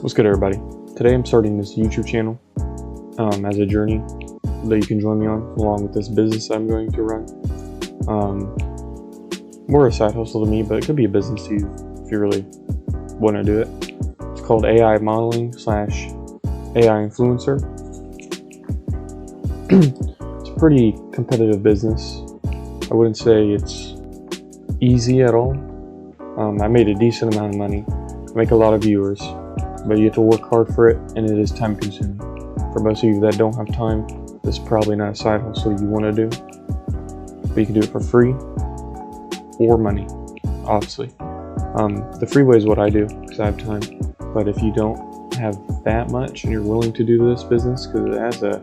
What's good, everybody? Today I'm starting this YouTube channel as a journey that you can join me on along with this business I'm going to run. More a side hustle to me, but it could be a business to you if you really want to do it. It's called AI Modeling / AI Influencer. It's a pretty competitive business. I wouldn't say it's easy at all. I made a decent amount of money, make a lot of viewers, but you have to work hard for it, and it is time consuming. For most of you that don't have time, this is probably not a side hustle you want to do, but you can do it for free or money, obviously. The free way is what I do because I have time, but if you don't have that much and you're willing to do this business, because it has a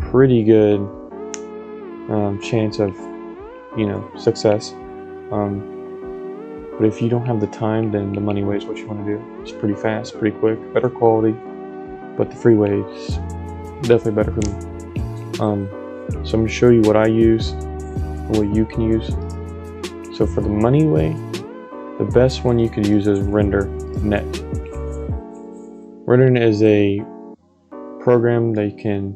pretty good chance of success, but if you don't have the time, then the money way is what you want to do. It's pretty fast, pretty quick, better quality, but the free way is definitely better for me. So I'm going to show you what I use and what you can use. So for the money way, the best one you could use is RenderNet. RenderNet is a program that you can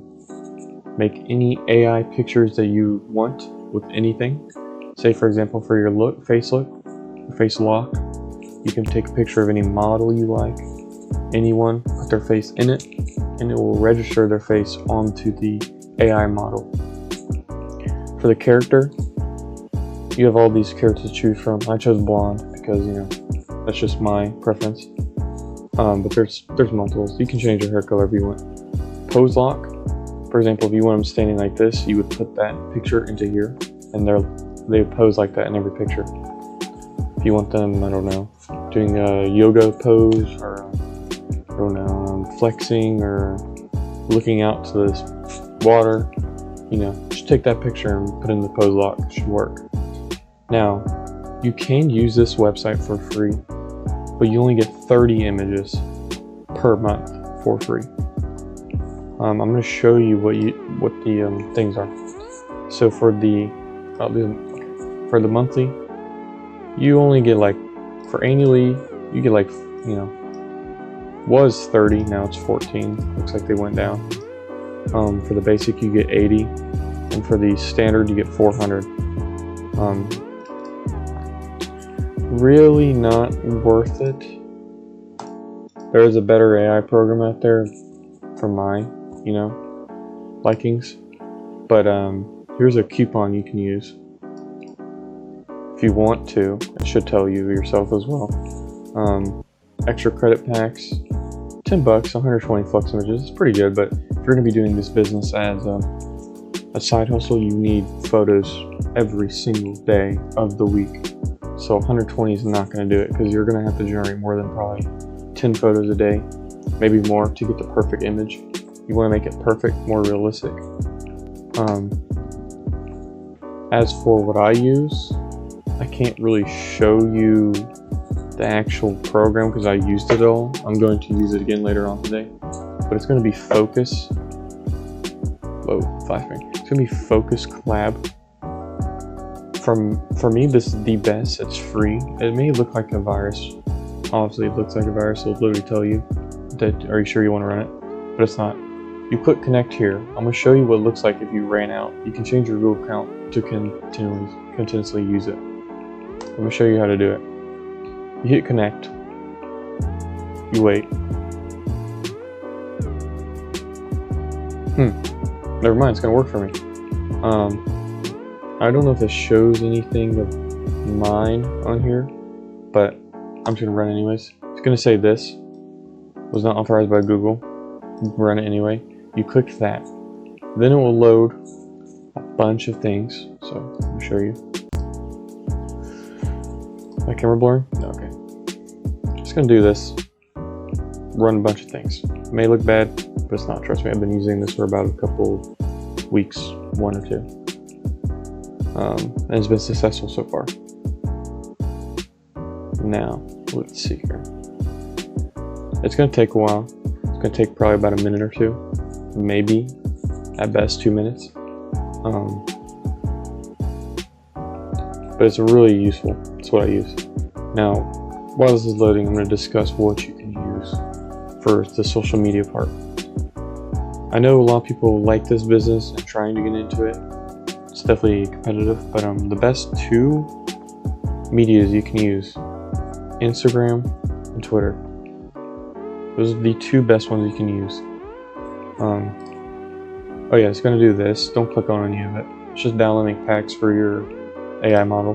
make any AI pictures that you want with anything. Say for example, for your face lock, you can take a picture of any model you like, anyone, put their face in it, and it will register their face onto the AI model. For the character, you have all these characters to choose from. I chose blonde because that's just my preference. But there's multiples. You can change your hair color if you want. Pose lock, for example, if you want them standing like this, you would put that picture into here, and they pose like that in every picture. If you want them, I don't know, doing a yoga pose, or I don't know, flexing, or looking out to this water, just take that picture and put it in the pose lock. It should work. Now, you can use this website for free, but you only get 30 images per month for free. I'm going to show you what the things are. So for the monthly, you only get for annually, you get was 30, now it's 14. Looks like they went down. For the basic, you get 80, and for the standard, you get 400. Really not worth it. There is a better AI program out there for my, likings. But here's a coupon you can use. If you want to, it should tell you yourself as well. Extra credit packs, $10, 120 Flux images. It's pretty good, but if you're going to be doing this business as a side hustle, you need photos every single day of the week. So 120 is not going to do it, because you're going to have to generate more than probably 10 photos a day, maybe more, to get the perfect image. You want to make it perfect, more realistic. As for what I use, I can't really show you the actual program because I used it all. I'm going to use it again later on today, but it's going to be Focus. Whoa, flashbang. It's going to be Focus Collab. For me, this is the best. It's free. It may look like a virus. Obviously, it looks like a virus. It'll literally tell you that, are you sure you want to run it? But it's not. You click connect here. I'm going to show you what it looks like if you ran out. You can change your Google account to continuously use it. I'm going to show you how to do it. You hit connect. You wait. Never mind, it's going to work for me. I don't know if this shows anything of mine on here, but I'm just going to run it anyways. It's going to say this was not authorized by Google. Run it anyway. You click that. Then it will load a bunch of things. So let me show you. My camera blurring? No, okay. Just going to do this. Run a bunch of things. It may look bad, but it's not. Trust me, I've been using this for about a couple weeks, 1 or 2. And it's been successful so far. Now, let's see here. It's going to take a while. It's going to take probably about a minute or 2, maybe at best 2 minutes. But it's really useful. It's what I use. Now, while this is loading, I'm going to discuss what you can use for the social media part. I know a lot of people like this business and trying to get into it. It's definitely competitive, but the best two medias you can use, Instagram and Twitter. Those are the two best ones you can use. Oh yeah, it's going to do this. Don't click on any of it. It's just downloading packs for your AI model.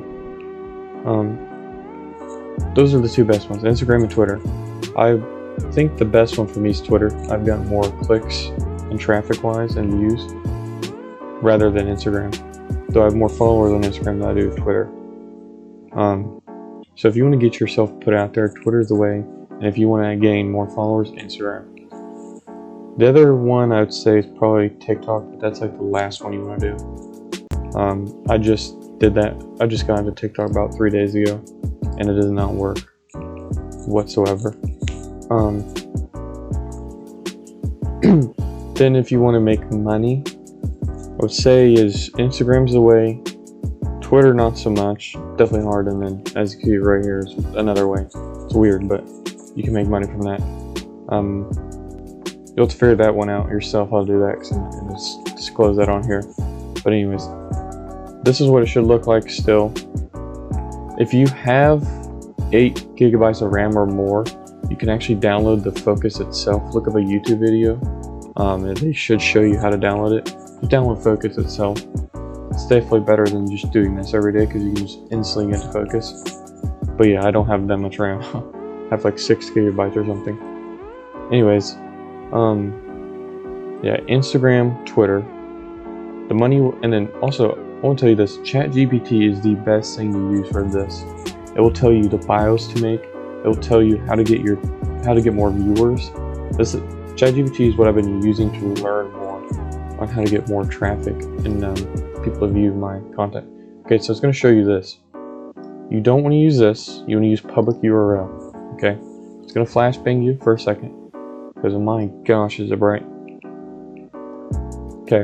Those are the two best ones, Instagram and Twitter. I think the best one for me is Twitter. I've gotten more clicks and traffic wise and views rather than Instagram. Though I have more followers on Instagram than I do Twitter. So if you want to get yourself put out there, Twitter is the way. And if you want to gain more followers, Instagram. The other one I would say is probably TikTok, but that's like the last one you want to do. I just did that. I just got into TikTok about 3 days ago, and it does not work whatsoever. Then if you want to make money, I would say is Instagram's the way, Twitter not so much, definitely hard, and then as you can see right here is another way. It's weird, but you can make money from that. You'll have to figure that one out yourself how to do that, because I'm not going to disclose that on here. But anyways, this is what it should look like still. If you have 8 gigabytes of RAM or more, you can actually download the Focus itself. Look up a YouTube video, and they should show you how to download it. Just download Focus itself. It's definitely better than just doing this every day, because you can just instantly get to Focus. But yeah, I don't have that much RAM. I have like 6 gigabytes or something. Anyways, yeah, Instagram, Twitter, the money, and then also I want to tell you this: ChatGPT is the best thing to use for this. It will tell you the bios to make. It will tell you how to get more viewers. ChatGPT is what I've been using to learn more on how to get more traffic and people to view my content. Okay, so it's going to show you this. You don't want to use this. You want to use public URL. Okay, it's going to flashbang you for a second because oh my gosh, is it bright? Okay,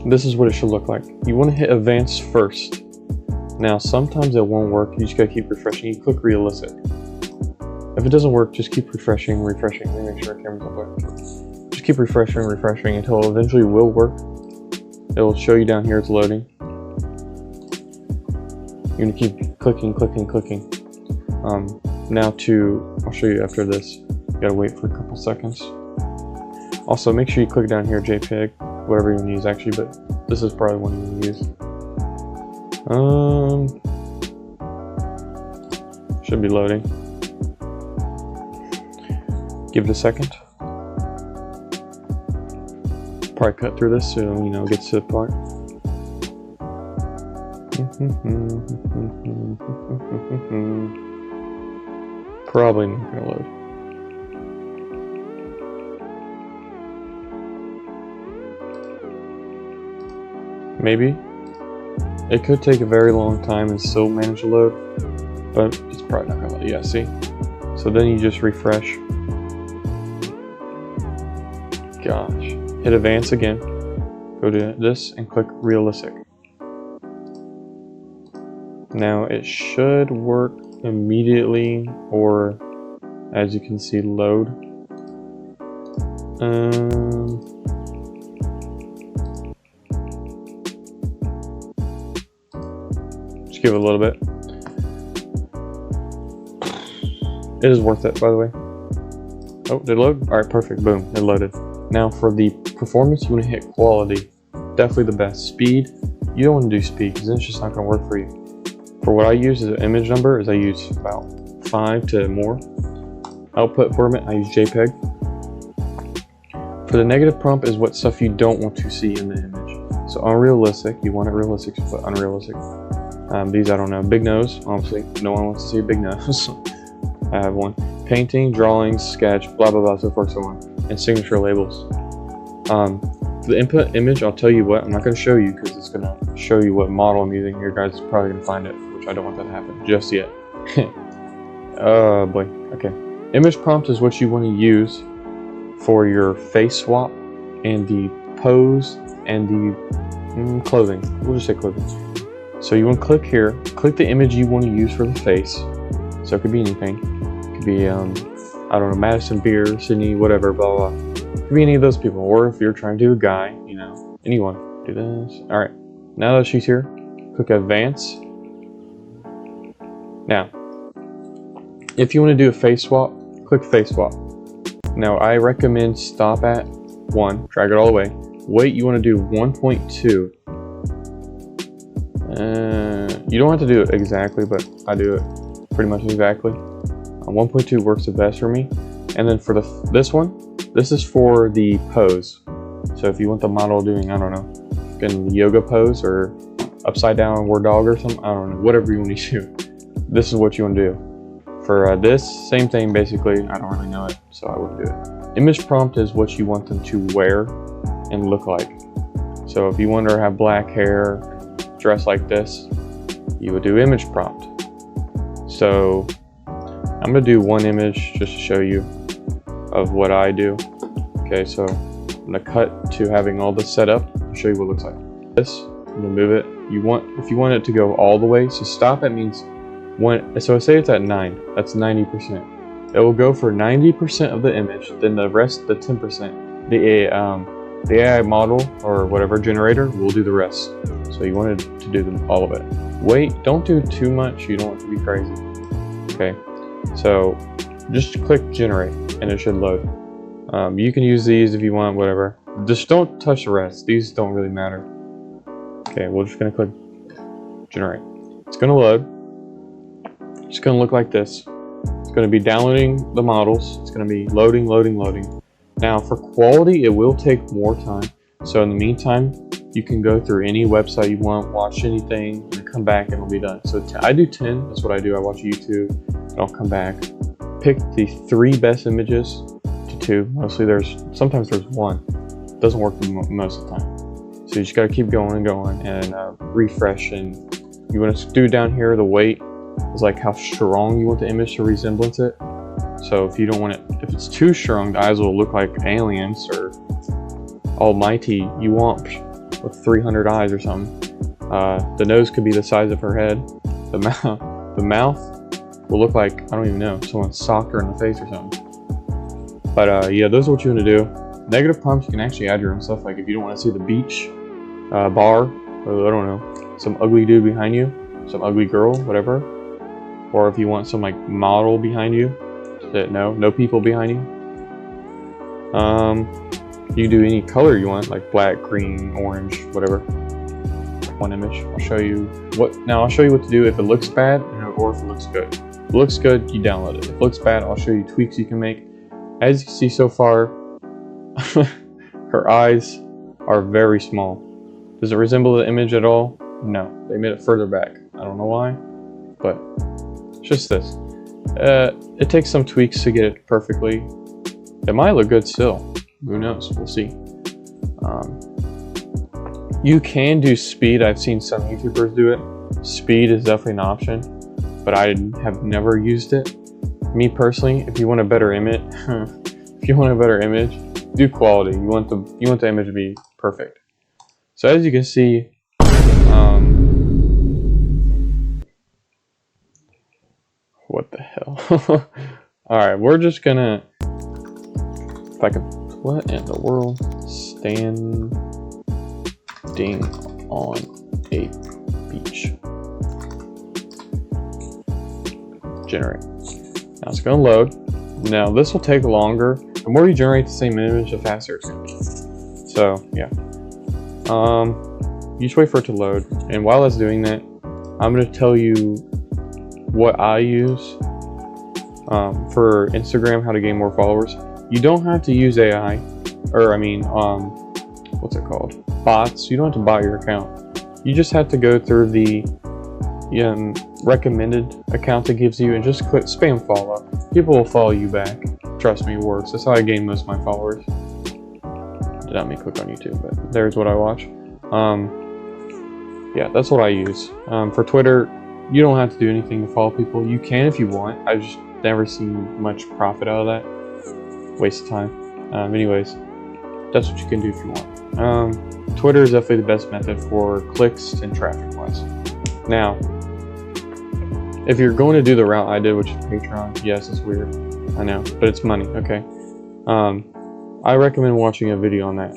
this is what it should look like. You want to hit advanced first. Now sometimes it won't work. You just gotta keep refreshing. You click realistic. If it doesn't work, just keep refreshing. Let me make sure our camera's on black. Just keep refreshing until it eventually will work. It'll show you down here it's loading. You're gonna keep clicking. Now I'll show you after this. You gotta wait for a couple seconds. Also, make sure you click down here JPEG, whatever you want to use actually, but this is probably one you want to use. Should be loading. Give it a second. Probably cut through this so it gets to the part. Probably not gonna load. Maybe. It could take a very long time and still manage to load, but it's probably not gonna load. Yeah, see? So then you just refresh. Gosh. Hit advance again. Go to this and click realistic. Now it should work immediately, or as you can see, load. Give it a little bit. It is worth it, by the way. Oh, did it load? Alright, perfect. Boom, it loaded. Now for the performance, you want to hit quality. Definitely the best. Speed, you don't want to do speed because then it's just not going to work for you. For what I use as an image number is I use about 5 to more. Output format, I use JPEG. For the negative prompt is what stuff you don't want to see in the image. So unrealistic, you want it realistic, so put unrealistic. These I don't know. Big nose, obviously. No one wants to see a big nose. I have one. Painting, drawings, sketch, blah blah blah, so forth, so on. And signature labels. For the input image, I'll tell you what. I'm not going to show you because it's going to show you what model I'm using. Your guys are probably going to find it, which I don't want that to happen just yet. Oh boy. Okay. Image prompt is what you want to use for your face swap and the pose and the clothing. We'll just say clothing. So you want to click here, click the image you want to use for the face. So it could be anything. It could be, I I don't know, Madison Beer, Sydney, whatever, blah, blah. It could be any of those people. Or if you're trying to do a guy, you know, anyone. Do this. Alright. Now that she's here, click Advance. Now, if you want to do a face swap, click Face Swap. Now, I recommend stop at 1, drag it all the way. Weight, you want to do 1.2. You don't have to do it exactly, but I do it pretty much exactly. 1.2 works the best for me. And then for this one, this is for the pose. So if you want the model doing, I don't know, yoga pose or upside downward dog or something, I don't know, whatever you want to do. This is what you want to do. For this, same thing basically. I don't really know it, so I wouldn't do it. Image prompt is what you want them to wear and look like. So if you want her to have black hair, dress like this, you would do image prompt. So I'm gonna do one image just to show you of what I do. Okay, so I'm gonna cut to having all this set up. I'll show you what it looks like. This, I'm gonna move it. If you want it to go all the way, so stop, it means so say it's at 9, that's 90%. It will go for 90% of the image, then the rest, the 10%, the AI model or whatever generator will do the rest. So you wanted to do them all of it. Wait, don't do too much, you don't want to be crazy. Okay, so just click generate and it should load. You can use these if you want, whatever. Just don't touch the rest, these don't really matter. Okay, we're just gonna click generate. It's gonna load. It's going to look like this. It's going to be downloading the models. It's going to be loading. Now for quality, it will take more time. So in the meantime, you can go through any website you want, watch anything, and come back and it'll be done. So I do 10, that's what I do. I watch YouTube and I'll come back. Pick the 3 best images to 2. Mostly sometimes there's 1. It doesn't work most of the time. So you just got to keep going and refresh. And you want to do down here the weight. Is like how strong you want the image to resemblance it. So if you don't want it, if it's too strong, the eyes will look like aliens or almighty. You want with 300 eyes or something. The nose could be the size of her head. The mouth will look like, I don't even know, someone socked her in the face or something. But yeah, those are what you want to do. Negative prompts, you can actually add your own stuff. Like if you don't want to see the beach bar, or I don't know, some ugly dude behind you, some ugly girl, whatever. Or if you want some like model behind you, no people behind you. You do any color you want, like black, green, orange, whatever. One image. I'll show you what to do if it looks bad or if it looks good. If it looks good, you download it. If it looks bad, I'll show you tweaks you can make. As you can see so far, her eyes are very small. Does it resemble the image at all? No, they made it further back. I don't know why, but it's just this. It takes some tweaks to get it perfectly. It might look good still. Who knows? We'll see. You can do speed. I've seen some YouTubers do it. Speed is definitely an option, but I have never used it. Me personally, if you want a better image, do quality. You want the image to be perfect. So as you can see, what the hell? Alright, we're just gonna, if I can, what in the world? Standing on a beach. Generate. Now it's gonna load. Now this will take longer. The more you generate the same image, the faster it's gonna be. So yeah. You just wait for it to load, and while it's doing that, I'm going to tell you what I use for Instagram, how to gain more followers. You don't have to use AI, or what's it called? Bots. You don't have to buy your account. You just have to go through the recommended account it gives you and just click spam follow. People will follow you back. Trust me, it works. That's how I gain most of my followers. Did not mean click on YouTube, but there's what I watch. Yeah, that's what I use. For Twitter, you don't have to do anything to follow people. You can if you want. I just never seen much profit out of that. Waste of time. Anyways, that's what you can do if you want. Twitter is definitely the best method for clicks and traffic wise. Now, if you're going to do the route I did, which is Patreon, yes, it's weird. I know, but it's money. Okay. I recommend watching a video on that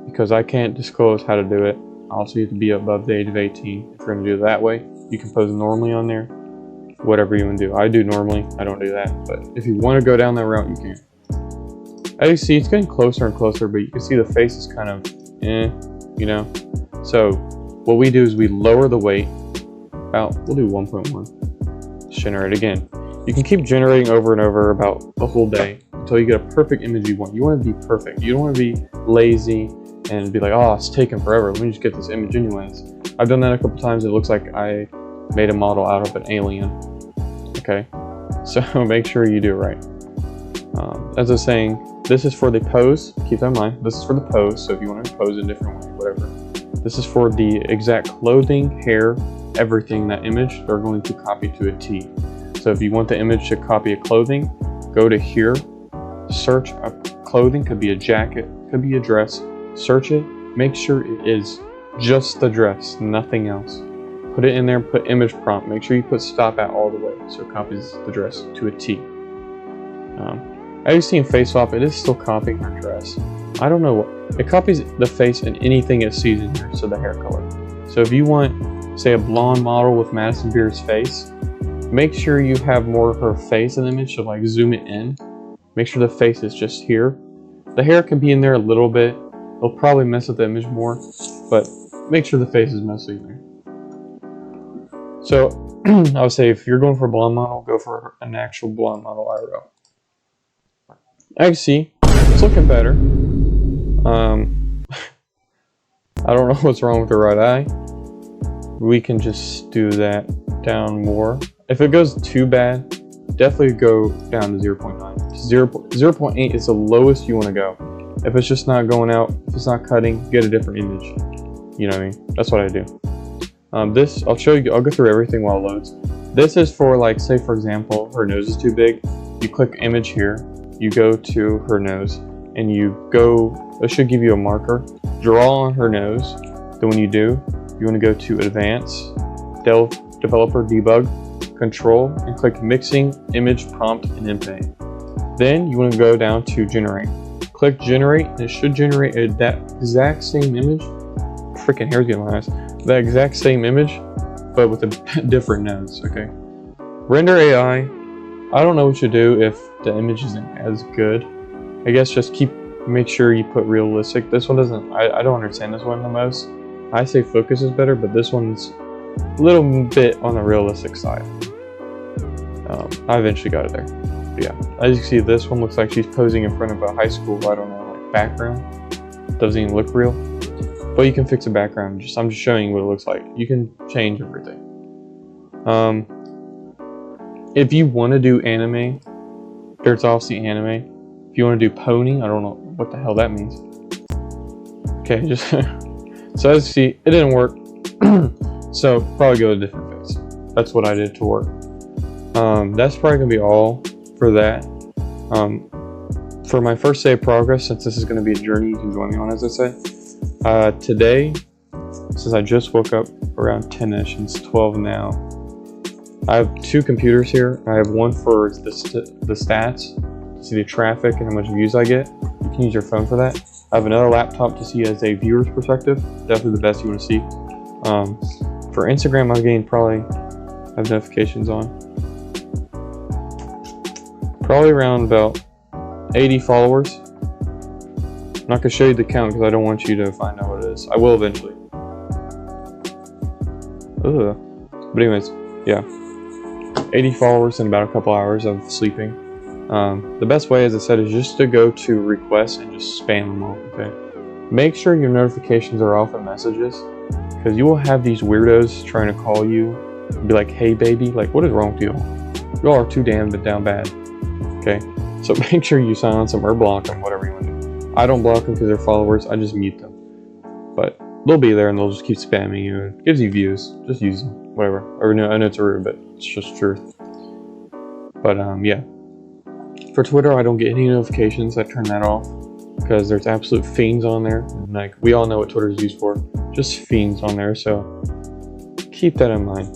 because I can't disclose how to do it. Also, you have to be above the age of 18 if you're going to do it that way. You can pose normally on there, whatever you want to do. I do normally, I don't do that, but if you want to go down that route, you can. As you see, it's getting closer and closer, but you can see the face is kind of you know. So what we do is we lower the weight about, we'll do 1.1. Generate again. You can keep generating over and over about the whole day until you get a perfect image you want. You want to be perfect. You don't want to be lazy and be like, oh, it's taking forever. Let me just get this image anyways. I've done that a couple times. It looks like I made a model out of an alien. Okay, so make sure you do it right. As I was saying, this is for the pose. Keep that in mind. This is for the pose. So if you want to pose a different way, whatever. This is for the exact clothing, hair, everything in that image. They're going to copy to a T. So if you want the image to copy a clothing, go to here, search a clothing, could be a jacket, could be a dress, search it, make sure it is just the dress, nothing else. Put it in there, put image prompt, make sure you put stop at all the way so it copies the dress to a T. As you see in Face Swap, it is still copying her dress. I don't know what, it copies the face and anything it sees in here, so the hair color. So if you want, say, a blonde model with Madison Beer's face, make sure you have more of her face in the image, so like zoom it in. Make sure the face is just here. The hair can be in there a little bit. It'll probably mess with the image more, but make sure the face is mostly there. So I would say if you're going for a blonde model, go for an actual blonde model IRL. As you see, it's looking better. I don't know what's wrong with the right eye. We can just do that down more. If it goes too bad, definitely go down to 0.9. 0.8 is the lowest you want to go. If it's just not going out, if it's not cutting, get a different image. You know what I mean? That's what I do. This, I'll show you, I'll go through everything while it loads. This is for, like, say for example, her nose is too big. You click image here, you go to her nose, and you go, it should give you a marker. Draw on her nose. Then when you do, you want to go to Advanced, Developer Debug, Control, and click Mixing, Image, Prompt, and InPaint. Then you want to go down to Generate. Click Generate, and it should generate that exact same image. Freaking hair's getting my eyes. That exact same image, but with a different nose, okay? Render AI, I don't know what you do if the image isn't as good. I guess just make sure you put realistic. This one doesn't, I don't understand this one the most. I say focus is better, but this one's a little bit on the realistic side. I eventually got it there. But yeah, as you see, this one looks like she's posing in front of a high school, I don't know, like background. Doesn't even look real. But you can fix a background. I'm just showing you what it looks like. You can change everything. If you want to do anime, there's obviously anime. If you want to do pony, I don't know what the hell that means. Okay, just so as you see, it didn't work. So probably go to a different face. That's what I did to work. That's probably gonna be all for that. For my first day of progress, since this is gonna be a journey you can join me on, as I say. Today, since I just woke up around 10ish and it's 12 now, I have two computers here. I have one for the stats, to see the traffic and how much views I get. You can use your phone for that. I have another laptop to see as a viewer's perspective. Definitely the best you want to see. For Instagram, I've gained probably, I have notifications on, probably around about 80 followers. I'm not going to show you the count because I don't want you to find out what it is. I will eventually. Ugh. But anyways, yeah. 80 followers in about a couple hours of sleeping. The best way, as I said, is just to go to requests and just spam them all, okay? Make sure your notifications are off in messages, because you will have these weirdos trying to call you and be like, hey baby, like what is wrong with you? Y'all are too damn down bad, okay? So make sure you silence them or block them, whatever you want to do. I don't block them because they're followers, I just mute them. But they'll be there and they'll just keep spamming you. It gives you views, just use them, whatever. I know it's rude, but it's just truth. But yeah. For Twitter, I don't get any notifications. I turn that off because there's absolute fiends on there. And like, we all know what Twitter is used for. Just fiends on there, so keep that in mind.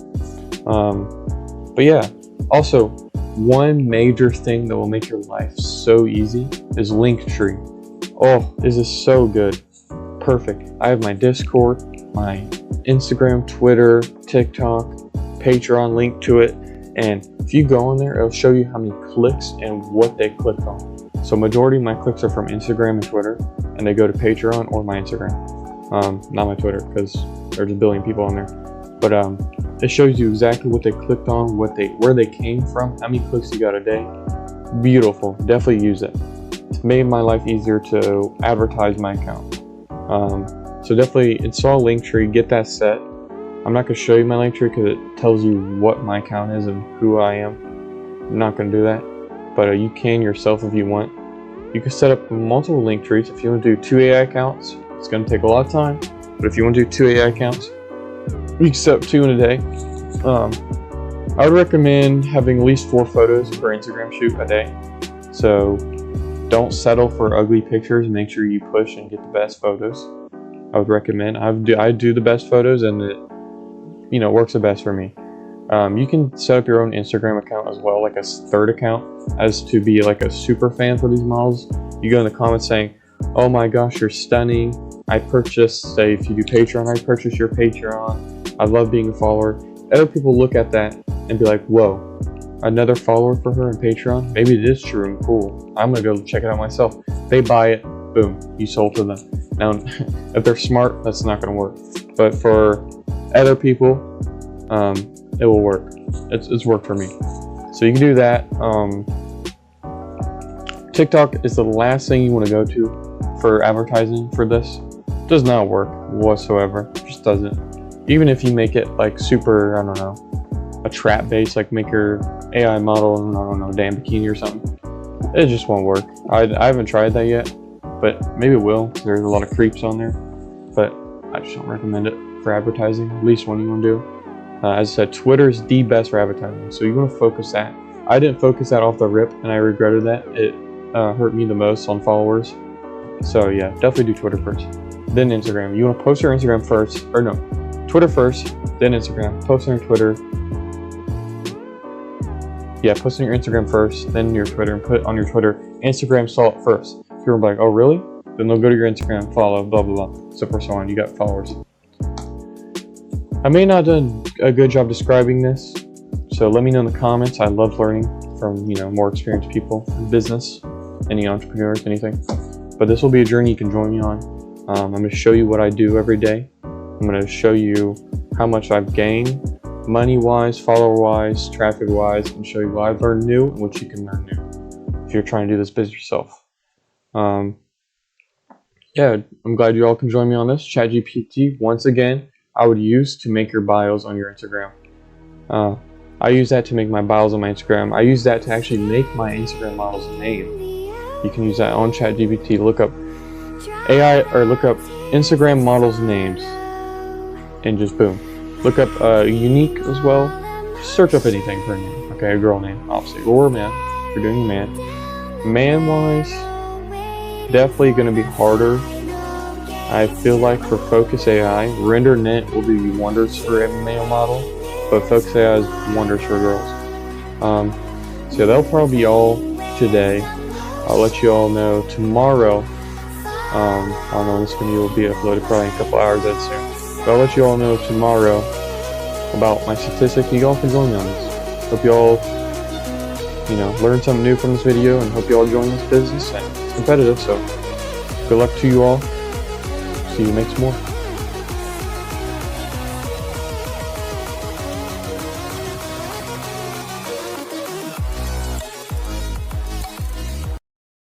But yeah, also, one major thing that will make your life so easy is Linktree. Oh, this is so good. Perfect. I have my Discord, my Instagram, Twitter, TikTok, Patreon link to it, and if you go on there, it'll show you how many clicks and what they clicked on. So majority of my clicks are from Instagram and Twitter, and they go to Patreon or my Instagram. Not my Twitter, because there's a billion people on there. But it shows you exactly what they clicked on, where they came from, how many clicks you got a day. Beautiful. Definitely use it. It's made my life easier to advertise my account. So definitely install Linktree, get that set. I'm not going to show you my Linktree because it tells you what my account is and who I am. I'm not going to do that, but you can yourself if you want. You can set up multiple Linktrees. If you want to do 2 AI accounts, it's going to take a lot of time, but if you want to do 2 AI accounts, you can set up 2 in a day. I would recommend having at least 4 photos per Instagram shoot a day. So don't settle for ugly pictures. Make sure you push and get the best photos. I would recommend. I do the best photos, and it works the best for me. You can set up your own Instagram account as well, like a third account, as to be like a super fan for these models. You go in the comments saying, "Oh my gosh, you're stunning. I purchased," say if you do Patreon, "I purchased your Patreon. I love being a follower." Other people look at that and be like, "Whoa, another follower for her in Patreon? Maybe it is true and cool. I'm gonna go check it out myself." They buy it, boom, you sold to them. Now, if they're smart, that's not gonna work. But for other people, it will work. It's worked for me. So you can do that. TikTok is the last thing you want to go to for advertising for this. It does not work whatsoever. It just doesn't. Even if you make it like super, I don't know, a trap base, like make your AI model, I don't know, damn bikini or something. It just won't work. I haven't tried that yet, but maybe it will. There's a lot of creeps on there, but I just don't recommend it for advertising. At least one you want to do. As I said, Twitter's the best for advertising, so you want to focus that. I didn't focus that off the rip, and I regretted that. It hurt me the most on followers. So yeah, definitely do Twitter first, then Instagram. You want to post your Instagram first, or no, Twitter first, then Instagram. Post on your Twitter. Yeah, post on your Instagram first, then your Twitter, and put on your Twitter. Instagram saw it first. If you're like, "Oh really?" Then they'll go to your Instagram, follow, blah blah blah, so forth, so on. You got followers. I may not have done a good job describing this, so let me know in the comments. I love learning from more experienced people in business, any entrepreneurs, anything. But this will be a journey you can join me on. I'm going to show you what I do every day. I'm going to show you how much I've gained, money-wise, follower-wise, traffic-wise, and show you what I've learned new and what you can learn new if you're trying to do this business yourself. Yeah, I'm glad you all can join me on this. ChatGPT, once again, I would use to make your bios on your Instagram. I use that to make my bios on my Instagram. I use that to actually make my Instagram model's name. You can use that on ChatGPT. Look up AI or look up Instagram models' names, and just boom. Look up unique as well. Just search up anything for a name. Okay, a girl name, obviously, or a man. If you're doing a man. Man-wise, definitely going to be harder. I feel like for Focus AI, RenderNet will do wonders for a male model, but Focus AI is wonders for girls. So that'll probably be all today. I'll let you all know tomorrow. I don't know when this video will be uploaded, probably in a couple hours, I'd soon. But I'll let you all know tomorrow about my statistics. You all can join me on this. Hope you all, learn something new from this video, and hope you all join this business. And it's competitive, so good luck to you all. See you make some more.